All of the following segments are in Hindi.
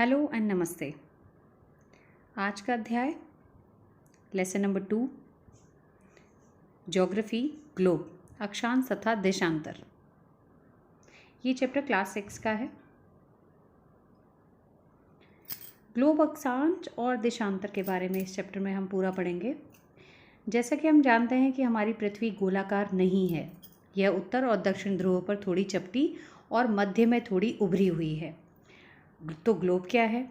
हेलो एंड नमस्ते। आज का अध्याय लेसन नंबर 2 ज्योग्राफी ग्लोब अक्षांश तथा देशांतर। ये चैप्टर क्लास 6 का है। ग्लोब अक्षांश और देशांतर के बारे में इस चैप्टर में हम पूरा पढ़ेंगे। जैसा कि हम जानते हैं कि हमारी पृथ्वी गोलाकार नहीं है, यह उत्तर और दक्षिण ध्रुवों पर थोड़ी चपटी और मध्य में थोड़ी उभरी हुई है। तो ग्लोब क्या है?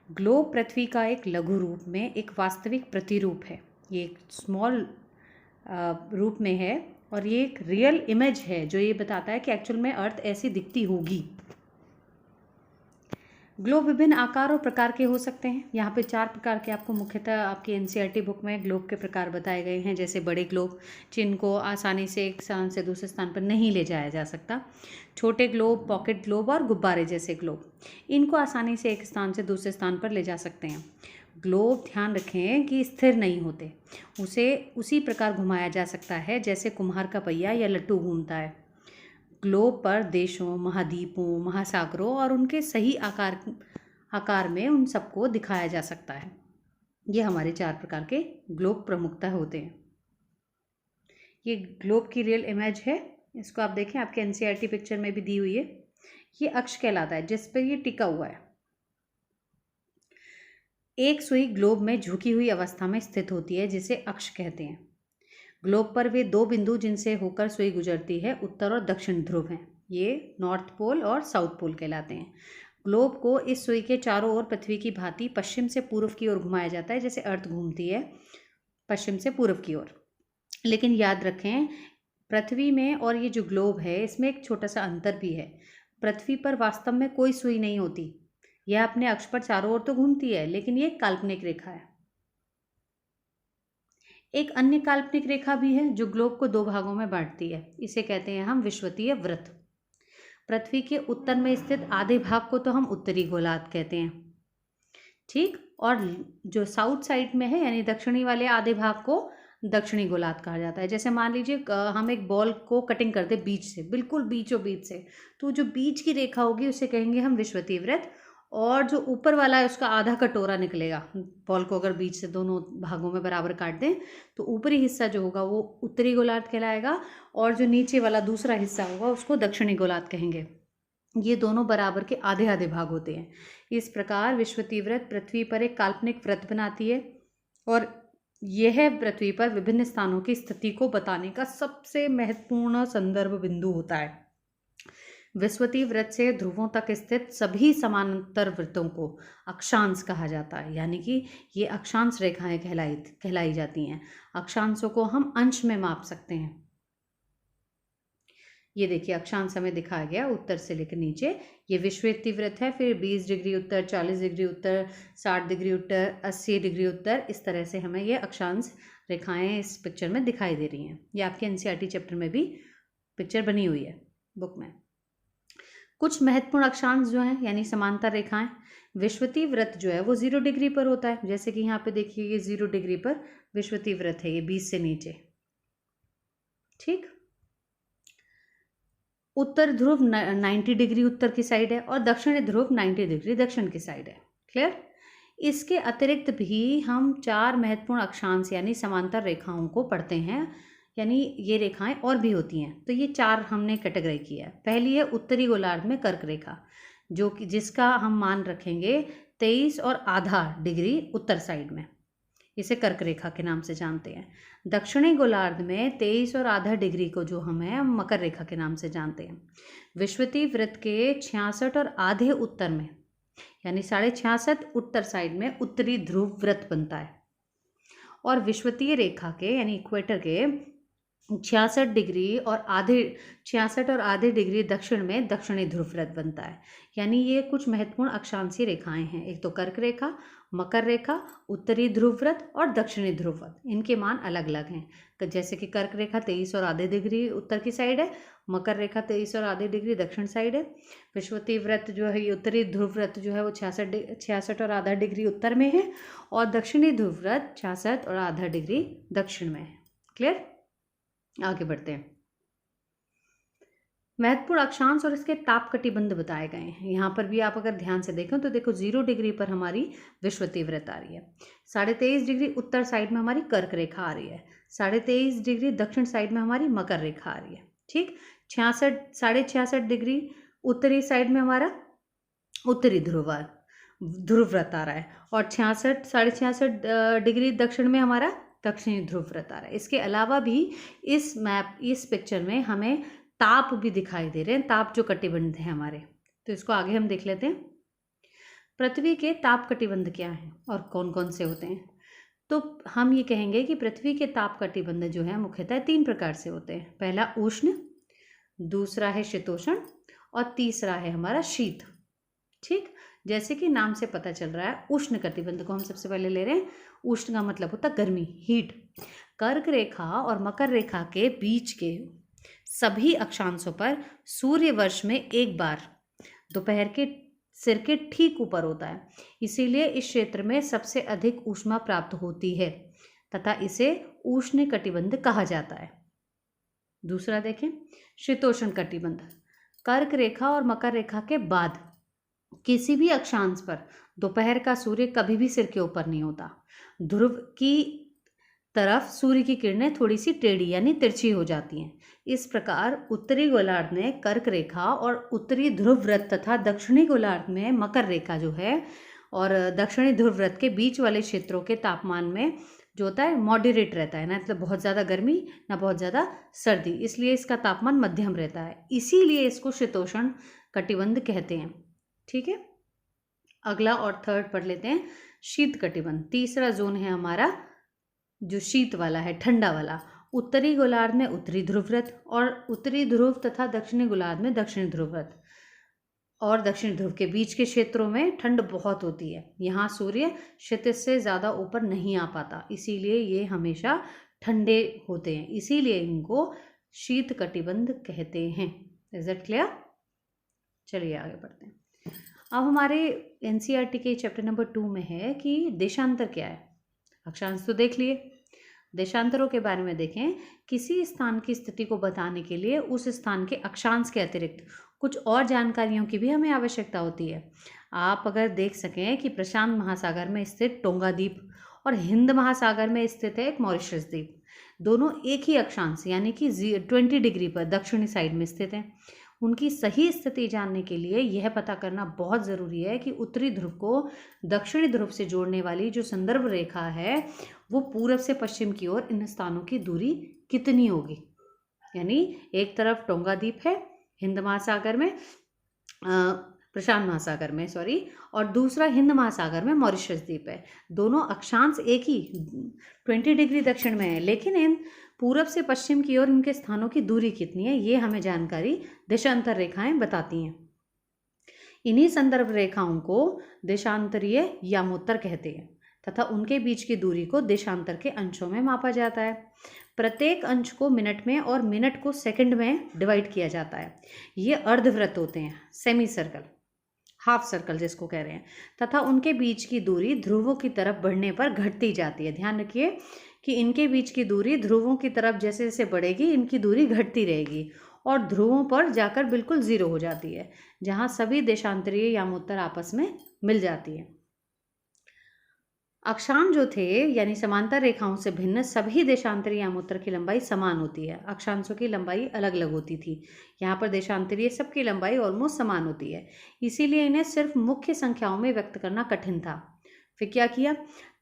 ग्लोब पृथ्वी का एक लघु रूप में एक वास्तविक प्रतिरूप है। ये एक स्मॉल रूप में है और ये एक रियल इमेज है जो ये बताता है कि एक्चुअल में अर्थ ऐसी दिखती होगी। ग्लोब विभिन्न आकार और प्रकार के हो सकते हैं। यहाँ पे 4 प्रकार के आपको मुख्यतः आपकी एनसीईआरटी बुक में ग्लोब के प्रकार बताए गए हैं, जैसे बड़े ग्लोब जिनको आसानी से एक स्थान से दूसरे स्थान पर नहीं ले जाया जा सकता, छोटे ग्लोब, पॉकेट ग्लोब और गुब्बारे जैसे ग्लोब, इनको आसानी से एक स्थान से दूसरे स्थान पर ले जा सकते हैं। ग्लोब ध्यान रखें कि स्थिर नहीं होते, उसे उसी प्रकार घुमाया जा सकता है जैसे कुम्हार का पहिया या लट्टू घूमता है। ग्लोब पर देशों, महाद्वीपों, महासागरों और उनके सही आकार में उन सबको दिखाया जा सकता है। ये हमारे 4 प्रकार के ग्लोब प्रमुखता होते हैं। ये ग्लोब की रियल इमेज है, इसको आप देखें, आपके एनसीईआरटी पिक्चर में भी दी हुई है। ये अक्ष कहलाता है जिस पर ये टिका हुआ है। एक सुई ग्लोब में झुकी हुई अवस्था में स्थित होती है जिसे अक्ष कहते हैं। ग्लोब पर वे 2 बिंदु जिनसे होकर सुई गुजरती है उत्तर और दक्षिण ध्रुव हैं। ये नॉर्थ पोल और साउथ पोल कहलाते हैं। ग्लोब को इस सुई के चारों ओर पृथ्वी की भांति पश्चिम से पूर्व की ओर घुमाया जाता है, जैसे अर्थ घूमती है पश्चिम से पूर्व की ओर। लेकिन याद रखें, पृथ्वी में और ये जो ग्लोब है इसमें एक छोटा सा अंतर भी है। पृथ्वी पर वास्तव में कोई सुई नहीं होती, यह अपने अक्ष पर चारों ओर तो घूमती है, लेकिन ये काल्पनिक रेखा है। एक अन्य काल्पनिक रेखा भी है जो ग्लोब को 2 भागों में बांटती है, इसे कहते हैं हम विषुवतीय वृत्त। पृथ्वी के उत्तर में स्थित आधे भाग को तो हम उत्तरी गोलार्ध कहते हैं, ठीक, और जो साउथ साइड में है यानी दक्षिणी वाले आधे भाग को दक्षिणी गोलार्ध कहा जाता है। जैसे मान लीजिए हम एक बॉल को कटिंग करते बीच से, बिल्कुल बीचों बीच से, तो जो बीच की रेखा होगी उसे कहेंगे हम विषुवतीय वृत्त, और जो ऊपर वाला है उसका आधा कटोरा निकलेगा। बॉल को अगर बीच से दोनों भागों में बराबर काट दें तो ऊपरी हिस्सा जो होगा वो उत्तरी गोलार्ध कहलाएगा, और जो नीचे वाला दूसरा हिस्सा होगा उसको दक्षिणी गोलार्ध कहेंगे। ये दोनों बराबर के आधे आधे भाग होते हैं। इस प्रकार विषुवतीय वृत्त पृथ्वी पर एक काल्पनिक वृत्त बनाती है, और यह पृथ्वी पर विभिन्न स्थानों की स्थिति को बताने का सबसे महत्वपूर्ण संदर्भ बिंदु होता है। विषुवतीय वृत्त से ध्रुवों तक स्थित सभी समानांतर वृत्तों को अक्षांश कहा जाता है, यानी कि ये अक्षांश रेखाएं कहलाई जाती हैं। अक्षांशों को हम अंश में माप सकते हैं। ये देखिए अक्षांश हमें दिखाया गया उत्तर से लेकर नीचे। ये विषुवतीय वृत्त है, फिर 20 डिग्री उत्तर, 40 डिग्री उत्तर, 60 डिग्री उत्तर, 80 डिग्री उत्तर, इस तरह से हमें ये अक्षांश रेखाएं इस पिक्चर में दिखाई दे रही हैं। ये आपके एनसीईआरटी चैप्टर में भी पिक्चर बनी हुई है बुक में। कुछ महत्वपूर्ण अक्षांश जो हैं यानी समांतर रेखाएं, विषुवतीय वृत्त जो है वो 0 डिग्री पर होता है। जैसे कि यहाँ पे देखिए ये 0 डिग्री पर विषुवतीय वृत्त है, ये 20 से नीचे, ठीक। उत्तर ध्रुव 90 डिग्री उत्तर की साइड है और दक्षिणी ध्रुव 90 डिग्री दक्षिण की साइड है। क्लियर? इसके अतिरिक्त भी हम 4 महत्वपूर्ण अक्षांश यानी समांतर रेखाओं को पढ़ते हैं, यानी ये रेखाएं और भी होती हैं। तो ये 4 हमने कैटेगरी किया है। पहली है उत्तरी गोलार्ध में कर्क रेखा, जो कि जिसका हम मान रखेंगे 23 और आधा डिग्री उत्तर साइड में, इसे कर्क रेखा के नाम से जानते हैं। दक्षिणी गोलार्ध में 23 और आधा डिग्री को जो हम मकर रेखा के नाम से जानते हैं। विषुवतीय वृत्त के 66 और आधे उत्तर में यानी 66.5 उत्तर साइड में उत्तरी ध्रुव वृत्त बनता है, और विषुवतीय रेखा के यानी इक्वेटर के 66 डिग्री और आधे 66 और आधे डिग्री दक्षिण में दक्षिणी ध्रुव वृत्त बनता है। यानी ये कुछ महत्वपूर्ण अक्षांशीय रेखाएं हैं। एक तो कर्क रेखा, मकर रेखा, उत्तरी ध्रुव वृत्त और दक्षिणी ध्रुव वृत्त। इनके मान अलग अलग हैं, जैसे कि कर्क रेखा 23 और आधे डिग्री उत्तर की साइड है, मकर रेखा 23 और आधे डिग्री दक्षिण साइड है। विषुवतीय वृत्त जो है, उत्तरी ध्रुव वृत्त जो है वो 66 और आधा डिग्री उत्तर में है, और दक्षिणी ध्रुव वृत्त 66 और आधा डिग्री दक्षिण में है। क्लियर? आगे बढ़ते हैं। महत्वपूर्ण अक्षांश और इसके ताप कटिबंध बताए गए हैं। यहाँ पर भी आप अगर ध्यान से देखें तो देखो 0 डिग्री पर हमारी विषुवतीव्रत आ रही है, 23.5 डिग्री उत्तर साइड में हमारी कर्क रेखा आ रही है, 23.5 डिग्री दक्षिण साइड में हमारी मकर रेखा आ रही है। ठीक, 66.5 डिग्री उत्तरी साइड में हमारा उत्तरी ध्रुवव्रत आ रहा है, और 66.5 डिग्री दक्षिण में हमारा दक्षिणी ध्रुवव्रत आ रहा है। इसके अलावा भी इस पिक्चर में हमें ताप भी दिखाई दे रहे हैं, ताप जो कटिबंध है हमारे। तो इसको आगे हम देख लेते हैं। पृथ्वी के ताप कटिबंध क्या हैं और कौन कौन से होते हैं। तो हम ये कहेंगे कि पृथ्वी के ताप कटिबंध जो है मुख्यतः 3 प्रकार से होते हैं। पहला उष्ण, दूसरा है शीतोष्ण, और तीसरा है हमारा शीत। ठीक, जैसे कि नाम से पता चल रहा है, उष्ण कटिबंध को हम सबसे पहले ले रहे हैं। उष्ण का मतलब होता है गर्मी, हीट। कर्क रेखा और मकर रेखा के बीच के सभी अक्षांशों पर सूर्य वर्ष में एक बार दोपहर के सिर के ठीक ऊपर होता है, इसीलिए इस क्षेत्र में सबसे अधिक ऊष्मा प्राप्त होती है तथा इसे उष्ण कटिबंध कहा जाता है। दूसरा देखें, शीतोष्ण कटिबंध। कर्क रेखा और मकर रेखा के बाद किसी भी अक्षांश पर दोपहर का सूर्य कभी भी सिर के ऊपर नहीं होता। ध्रुव की तरफ सूर्य की किरणें थोड़ी सी टेढ़ी यानी तिरछी हो जाती हैं। इस प्रकार उत्तरी गोलार्ध में कर्क रेखा और उत्तरी ध्रुव व्रत तथा दक्षिणी गोलार्ध में मकर रेखा जो है और दक्षिणी ध्रुव व्रत के बीच वाले क्षेत्रों के तापमान में जो होता है मॉडरेट रहता है, ना मतलब बहुत ज़्यादा गर्मी ना बहुत ज़्यादा सर्दी, इसलिए इसका तापमान मध्यम रहता है, इसीलिए इसको शीतोष्ण कटिबंध कहते हैं। ठीक है, अगला और थर्ड पढ़ लेते हैं, शीत कटिबंध। तीसरा जोन है हमारा जो शीत वाला है, ठंडा वाला। उत्तरी गोलार्ध में उत्तरी ध्रुवव्रत और उत्तरी ध्रुव तथा दक्षिणी गोलार्ध में दक्षिणी ध्रुवव्रत और दक्षिण ध्रुव के बीच के क्षेत्रों में ठंड बहुत होती है। यहाँ सूर्य क्षितिज से ज़्यादा ऊपर नहीं आ पाता, इसीलिए ये हमेशा ठंडे होते हैं, इसीलिए इनको शीत कटिबंध कहते हैं। Is it clear? चलिए आगे बढ़ते हैं। अब हमारे एनसीईआरटी के चैप्टर नंबर 2 में है कि देशांतर क्या है। अक्षांश तो देख लिए, देशांतरों के बारे में देखें। किसी स्थान की स्थिति को बताने के लिए उस स्थान के अक्षांश के अतिरिक्त कुछ और जानकारियों की भी हमें आवश्यकता होती है। आप अगर देख सकें कि प्रशांत महासागर में स्थित टोंगा द्वीप और हिंद महासागर में स्थित है एक मॉरिशस द्वीप, दोनों एक ही अक्षांश यानी कि 20 डिग्री पर दक्षिणी साइड में स्थित हैं। उनकी सही स्थिति जानने के लिए यह पता करना बहुत ज़रूरी है कि उत्तरी ध्रुव को दक्षिणी ध्रुव से जोड़ने वाली जो संदर्भ रेखा है वो पूर्व से पश्चिम की ओर इन स्थानों की दूरी कितनी होगी। यानी एक तरफ टोंगा द्वीप है हिंद महासागर में, प्रशांत महासागर में सॉरी, और दूसरा हिंद महासागर में मॉरिशस द्वीप है। दोनों अक्षांश एक ही 20 डिग्री दक्षिण में है, लेकिन इन पूरब से पश्चिम की ओर इनके स्थानों की दूरी कितनी है ये हमें जानकारी देशांतर रेखाएं बताती हैं। इन्हीं संदर्भ रेखाओं को देशांतरीय यामोत्तर कहते हैं तथा उनके बीच की दूरी को देशांतर के अंशों में मापा जाता है। प्रत्येक अंश को मिनट में और मिनट को सेकंड में डिवाइड किया जाता है। ये अर्धवृत्त होते हैं, सेमी सर्कल, हाफ सर्कल जिसको कह रहे हैं, तथा उनके बीच की दूरी ध्रुवों की तरफ बढ़ने पर घटती जाती है। ध्यान रखिए कि इनके बीच की दूरी ध्रुवों की तरफ जैसे जैसे बढ़ेगी इनकी दूरी घटती रहेगी और ध्रुवों पर जाकर बिल्कुल ज़ीरो हो जाती है, जहाँ सभी देशांतरीय यामोत्तर आपस में मिल जाती है। अक्षांश जो थे यानी समांतर रेखाओं से भिन्न सभी देशांतरीय यामोत्तर की लंबाई समान होती है। अक्षांशों की लंबाई अलग अलग होती थी, यहाँ पर देशांतरीय सबकी लंबाई ऑलमोस्ट समान होती है, इसीलिए इन्हें सिर्फ मुख्य संख्याओं में व्यक्त करना कठिन था। फिर क्या किया,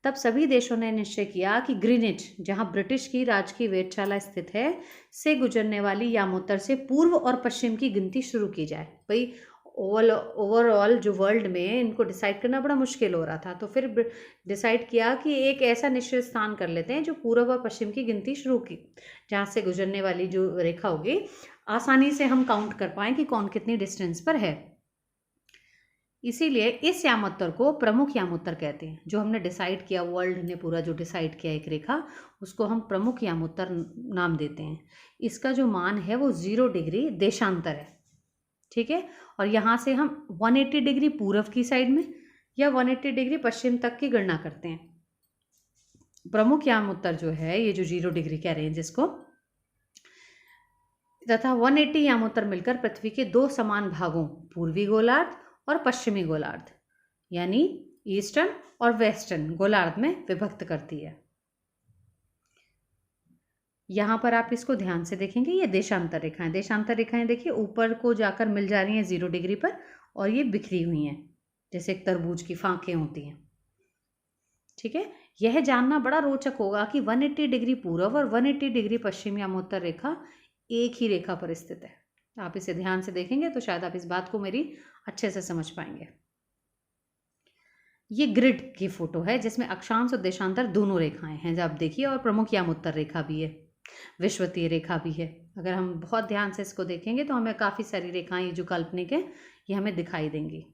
तब सभी देशों ने निश्चय किया कि ग्रीनिच, जहाँ ब्रिटिश की राजकीय वेधशाला स्थित है, से गुजरने वाली यामोत्तर से पूर्व और पश्चिम की गिनती शुरू की जाए। भाई ओवरऑल जो वर्ल्ड में इनको डिसाइड करना बड़ा मुश्किल हो रहा था, तो फिर डिसाइड किया कि एक ऐसा निश्चित स्थान कर लेते हैं जो पूर्व और पश्चिम की गिनती शुरू की, जहाँ से गुजरने वाली जो रेखा होगी आसानी से हम काउंट कर पाएँ कि कौन कितनी डिस्टेंस पर है। इसीलिए इस यामोत्तर को प्रमुख यामोत्तर कहते हैं। जो हमने डिसाइड किया, वर्ल्ड ने पूरा जो डिसाइड किया एक रेखा, उसको हम प्रमुख यामोत्तर नाम देते हैं। इसका जो मान है वो 0 डिग्री देशांतर है, ठीक है। और यहाँ से हम 180 डिग्री पूर्व की साइड में या 180 डिग्री पश्चिम तक की गणना करते हैं। प्रमुख यामोत्तर जो है ये जो 0 डिग्री कह रहे हैं जिसको, तथा 180 यामोत्तर मिलकर पृथ्वी के दो समान भागों पूर्वी गोलार्ध और पश्चिमी गोलार्ध यानी ईस्टर्न और वेस्टर्न गोलार्ध में विभक्त करती है। यहाँ पर आप इसको ध्यान से देखेंगे, ये देशांतर रेखाएं, देशांतर रेखाएं देखिए ऊपर को जाकर मिल जा रही हैं 0 डिग्री पर और ये बिखरी हुई हैं जैसे एक तरबूज की फांकें होती हैं। ठीक है, यह जानना बड़ा रोचक होगा कि 180 डिग्री पूर्व और 180 डिग्री पश्चिम यामोत्तर रेखा एक ही रेखा पर स्थित है। आप इसे ध्यान से देखेंगे तो शायद आप इस बात को मेरी अच्छे से समझ पाएंगे। ये ग्रिड की फोटो है जिसमें अक्षांश और देशांतर दोनों रेखाएं हैं, जब आप देखिए, और प्रमुख यामोत्तर रेखा भी है, विषुवतीय रेखा भी है। अगर हम बहुत ध्यान से इसको देखेंगे तो हमें काफ़ी सारी रेखाएं जो काल्पनिक है ये हमें दिखाई देंगी।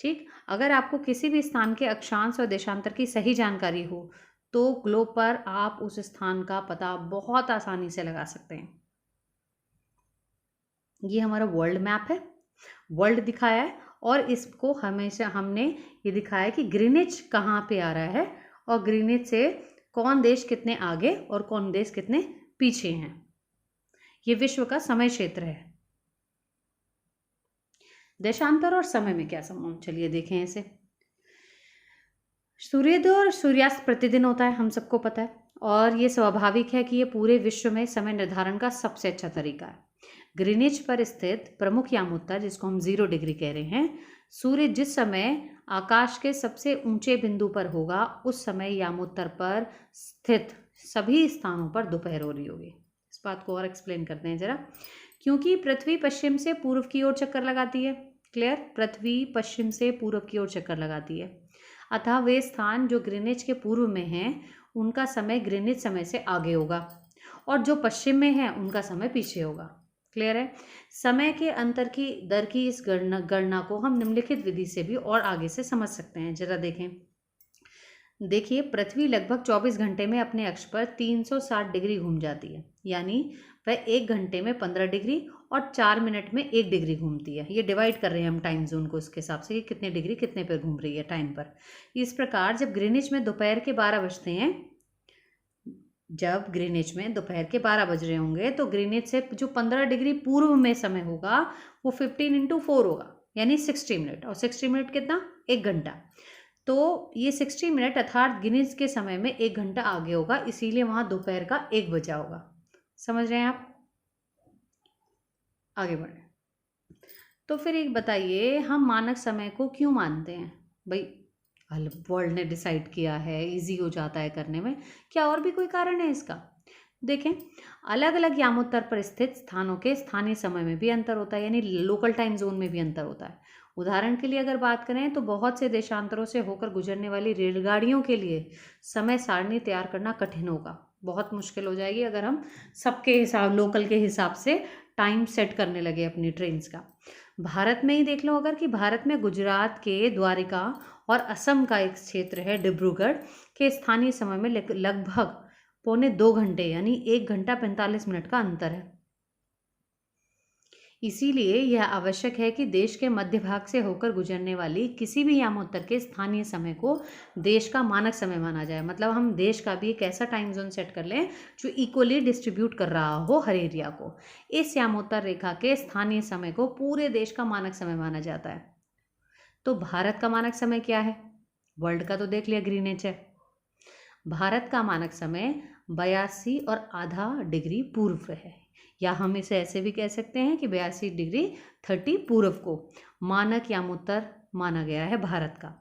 ठीक, अगर आपको किसी भी स्थान के अक्षांश और देशांतर की सही जानकारी हो तो ग्लोब पर आप उस स्थान का पता बहुत आसानी से लगा सकते हैं। ये हमारा वर्ल्ड मैप है, वर्ल्ड दिखाया है और इसको हमेशा हमने ये दिखाया है कि ग्रीनिच कहाँ पे आ रहा है और ग्रीनिच से कौन देश कितने आगे और कौन देश कितने पीछे हैं। ये विश्व का समय क्षेत्र है। देशांतर और समय में क्या संबंध, चलिए देखें इसे। सूर्योदय और सूर्यास्त प्रतिदिन होता है, हम सबको पता है, और ये स्वाभाविक है कि ये पूरे विश्व में समय निर्धारण का सबसे अच्छा तरीका है। ग्रीनिच पर स्थित प्रमुख यामोत्तर, जिसको हम 0 डिग्री कह रहे हैं, सूर्य जिस समय आकाश के सबसे ऊंचे बिंदु पर होगा उस समय यामोत्तर पर स्थित सभी स्थानों पर दोपहर हो रही होगी। इस बात को और एक्सप्लेन करते हैं जरा। क्योंकि पृथ्वी पश्चिम से पूर्व की ओर चक्कर लगाती है, क्लियर, पृथ्वी पश्चिम से पूर्व की ओर चक्कर लगाती है, अतः वे स्थान जो ग्रीनिच के पूर्व में हैं उनका समय ग्रीनिच समय से आगे होगा और जो पश्चिम में है उनका समय पीछे होगा। क्लियर है। समय के अंतर की दर की इस गणना को हम निम्नलिखित विधि से भी और आगे से समझ सकते हैं, जरा देखें। देखिए, पृथ्वी लगभग 24 घंटे में अपने अक्ष पर 360 डिग्री घूम जाती है, यानी वह 1 घंटे में 15 डिग्री और 4 मिनट में 1 डिग्री घूमती है। ये डिवाइड कर रहे हैं हम टाइम जोन को इसके हिसाब से कि कितने डिग्री कितने पर घूम रही है टाइम पर। इस प्रकार जब ग्रीनिच में दोपहर के 12 बजते हैं, जब ग्रीनिच में दोपहर के 12 बज रहे होंगे तो ग्रीनिच से जो 15 डिग्री पूर्व में समय होगा वो 15 × 4 होगा, यानी 60 मिनट, और 60 मिनट कितना, 1 घंटा। तो ये 60 मिनट अर्थात ग्रीनिच के समय में 1 घंटा आगे होगा, इसीलिए वहाँ दोपहर का 1 बजा होगा। समझ रहे हैं आप? आगे बढ़े तो फिर एक बताइए, हम मानक समय को क्यों मानते हैं? भाई वर्ल्ड ने डिसाइड किया है, इजी हो जाता है करने में, क्या और भी कोई कारण है इसका? देखें, अलग अलग यामोत्तर पर स्थित स्थानों के स्थानीय समय में भी अंतर होता है, यानी लोकल टाइम जोन में भी अंतर होता है। उदाहरण के लिए अगर बात करें तो बहुत से देशांतरों से होकर गुजरने वाली रेलगाड़ियों के लिए समय सारणी तैयार करना कठिन होगा, बहुत मुश्किल हो जाएगी अगर हम सबके हिसाब, लोकल के हिसाब से टाइम सेट करने लगे अपनी ट्रेन्स का। भारत में ही देख लो अगर, कि भारत में गुजरात के द्वारिका और असम का एक क्षेत्र है डिब्रूगढ़ के स्थानीय समय में लगभग 1.25 घंटे यानी 1 घंटा 45 मिनट का अंतर है। इसीलिए यह आवश्यक है कि देश के मध्य भाग से होकर गुजरने वाली किसी भी यामोत्तर के स्थानीय समय को देश का मानक समय माना जाए। मतलब हम देश का भी एक ऐसा टाइम जोन सेट कर लें जो इक्वली डिस्ट्रीब्यूट कर रहा हो हर एरिया को। इस यामोत्तर रेखा के स्थानीय समय को पूरे देश का मानक समय माना जाता है। तो भारत का मानक समय क्या है? वर्ल्ड का तो देख लिया, ग्रीनिच है। भारत का मानक समय 82.5 डिग्री पूर्व है, या हम इसे ऐसे भी कह सकते हैं कि 82 डिग्री 30 पूर्व को मानक यामोत्तर माना गया है भारत का।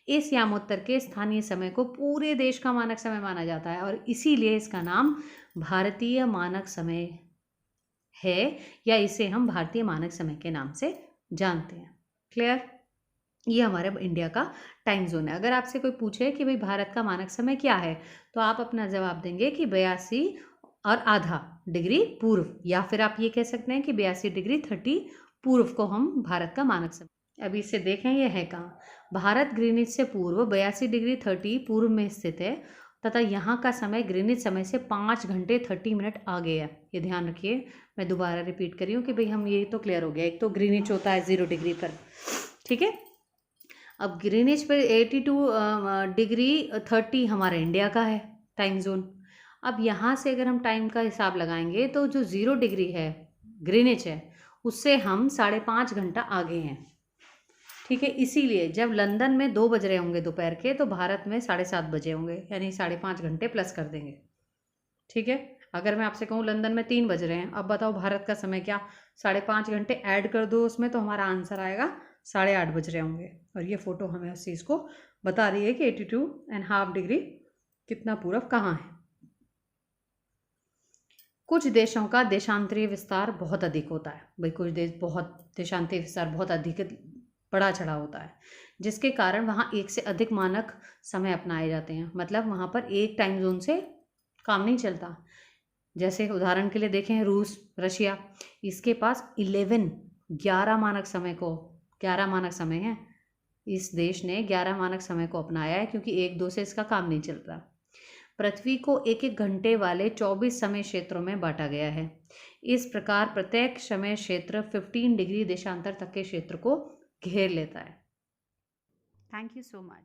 इस यामोत्तर के स्थानीय समय को पूरे देश का मानक समय माना जाता है और इसीलिए इसका नाम भारतीय मानक समय है, या इसे हम भारतीय मानक समय के नाम से जानते हैं। क्लियर? ये हमारे इंडिया का टाइम जोन है। अगर आपसे कोई पूछे कि भाई भारत का मानक समय क्या है तो आप अपना जवाब देंगे कि 82.5 डिग्री पूर्व, या फिर आप ये कह सकते हैं कि 82 डिग्री 30 पूर्व को हम भारत का मानक समय। अभी इसे देखें, ये है कहाँ? भारत ग्रीनिच से पूर्व 82 डिग्री 30 पूर्व में स्थित है तथा यहाँ का समय ग्रीनिच समय से 5 घंटे 30 मिनट आगे है। ये ध्यान रखिए, मैं दोबारा रिपीट कर रही हूँ कि भाई हम, ये तो क्लियर हो गया, एक तो ग्रीनिच होता है 0 डिग्री पर, ठीक है। अब ग्रीनिच पर 82 डिग्री 30 हमारा इंडिया का है टाइम जोन। अब यहाँ से अगर हम टाइम का हिसाब लगाएंगे तो जो 0 डिग्री है ग्रीनिच है, उससे हम 5.5 घंटा आगे हैं। ठीक है, इसीलिए जब लंदन में 2 बज रहे होंगे दोपहर के, तो भारत में 7:30 बजे होंगे, यानी 5.5 घंटे प्लस कर देंगे। ठीक है, अगर मैं आपसे कहूँ लंदन में 3 बज रहे हैं, अब बताओ भारत का समय क्या, 5.5 घंटे ऐड कर दो उसमें, तो हमारा आंसर आएगा 8:30 बज रहे होंगे। और ये फोटो हमें उस चीज़ को बता रही है कि 82.5 डिग्री कितना पूरब कहाँ है। कुछ देशों का देशांतरीय विस्तार बहुत अधिक होता है। भाई कुछ देश बहुत देशांतरीय विस्तार बहुत अधिक बड़ा चढ़ा होता है, जिसके कारण वहाँ एक से अधिक मानक समय अपनाए जाते हैं। मतलब वहाँ पर एक टाइम जोन से काम नहीं चलता। जैसे उदाहरण के लिए देखें रूस, रशिया, इसके पास 11 मानक समय को 11 मानक समय है। इस देश ने 11 मानक समय को अपनाया है, क्योंकि 1-2 से इसका काम नहीं चलता। पृथ्वी को 1-1 घंटे वाले 24 समय क्षेत्रों में बांटा गया है। इस प्रकार प्रत्येक समय क्षेत्र 15 डिग्री देशांतर तक के क्षेत्र को घेर लेता है। Thank you so much.